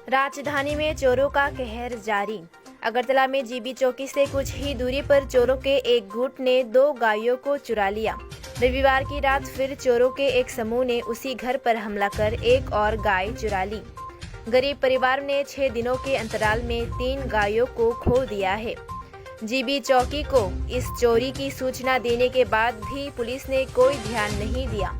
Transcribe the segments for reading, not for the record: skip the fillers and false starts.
राजधानी में चोरों का कहर जारी। अगरतला में जीबी चौकी से कुछ ही दूरी पर चोरों के एक गुट ने 2 गायों को चुरा लिया। रविवार की रात फिर चोरों के एक समूह ने उसी घर पर हमला कर एक और गाय चुरा ली। गरीब परिवार ने 6 दिनों के अंतराल में 3 गायों को खो दिया है। जीबी चौकी को इस चोरी की सूचना देने के बाद भी पुलिस ने कोई ध्यान नहीं दिया।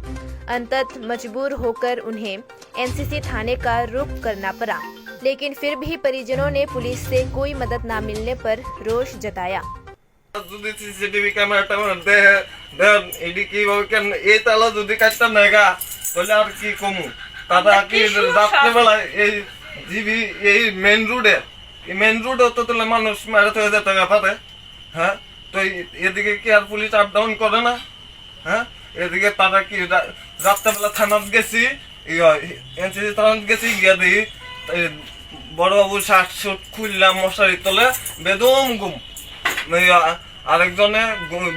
अंततः मजबूर होकर उन्हें एनसीसी थाने का रुख करना पड़ा, लेकिन फिर भी परिजनों ने पुलिस से कोई मदद न मिलने पर रोष जताया। যদি সিসিটিভি ক্যামেরাটা দেন এডি কিভাবে কেন এই তালা যদি কাটতাম না গা তাহলে আর কি কমু তারা কি রাত্রে বেলা এই জিবি এই মেইন রোডে তো তাহলে মানুষ মারা হয়ে যেতে পারে। হ্যাঁ, তো এদিকে কি আর পুলিশ আপ ডাউন করে না? হ্যাঁ, এদিকে তারা কি রাত্রেবেলা থানাত গেছি এনসিসি থানাত গেছি গিয়া দেখি বড়বাবু শার্ট শুট খুললাম মশারি তলে বেদম গুম, আরেকজনে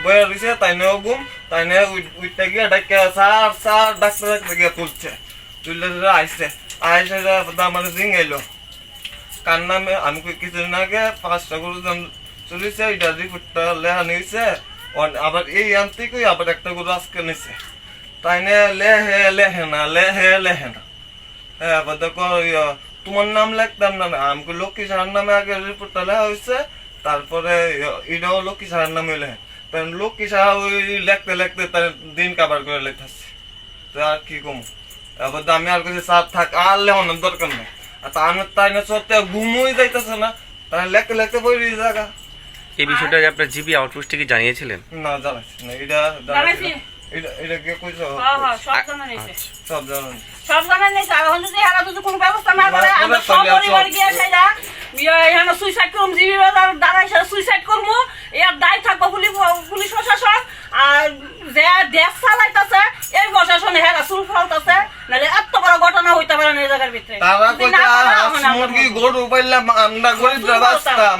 বয়ে রয়েছে তাইনেও গুম, তাইনে উইটা গিয়ে ডাকে সার ডাক্তার গিয়ে তুলছে, তুললে আইসে আমার জিঙ্গাইলো কার নামে আমি কিছুদিন আগে 5টা গরু চলেছে এটা রিপোর্টটা লেখা নিয়েছে। আবার এই আনতেই আবার একটা গরু আজকে নিছে, তাইনে লেহে না। হ্যাঁ, আবার দেখো তোমার নাম লিখতাম না, আমাকে লক্ষ্মী সাহার নামে আগে রিপোর্টটা লেখা হয়েছে, তারপরে এটাও লক্ষ্মী সাহার নামে লেখে। কারণ লক্ষ্মী সাহা ওই লিখতে তার দিন কাবার করে লেখাচ্ছে, তো আর কি কম। আবার আমি আর কাছে সার থাক আর লেখানোর দরকার নেই। আর তাই না সত্যি ঘুমই যাইতেছে না, তাই লিখতে বই জায়গা। এই বিষয়টা আপনার জিবি আউটপোস্টে কি জানিয়েছিলেন? না, জানাচ্ছি না। এটা কে কইছো? সব জানেন, সব জানেন না। আর হচ্ছে এরা যদি কোনো ব্যবস্থা না করে আমরা সব পরিবার গিয়ে সেটা এখানে সুইসাইড করব, জিবি বাজার দাঁড়াই সেটা সুইসাইড করব। এর দায় থাকবো পুলিশ প্রশাসন, আর যে দেশ চালাইতেছে এই প্রশাসন হেরা চুল ফেলতেছে, নাহলে এত বড় ঘটনা হইতে পারে না এই জায়গার ভিতরে। তারা কইতা হাঁস মুরগি গরু পাইলাম আমরা গরিব বাঁচতাম,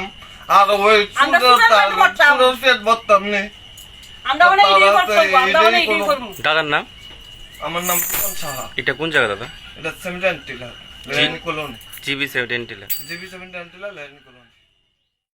আর ওই চুরের পেট ভরতাম নে। আমরা অনেক ইডি করব। দাদার নাম? আমার নাম কোন সাহা। এটা কোন জায়গা দাদা? এটা 7 টিলা লেন কলোনি, জিবি 7 টিলা। জিবি 7 টিলা লেন কলোনি।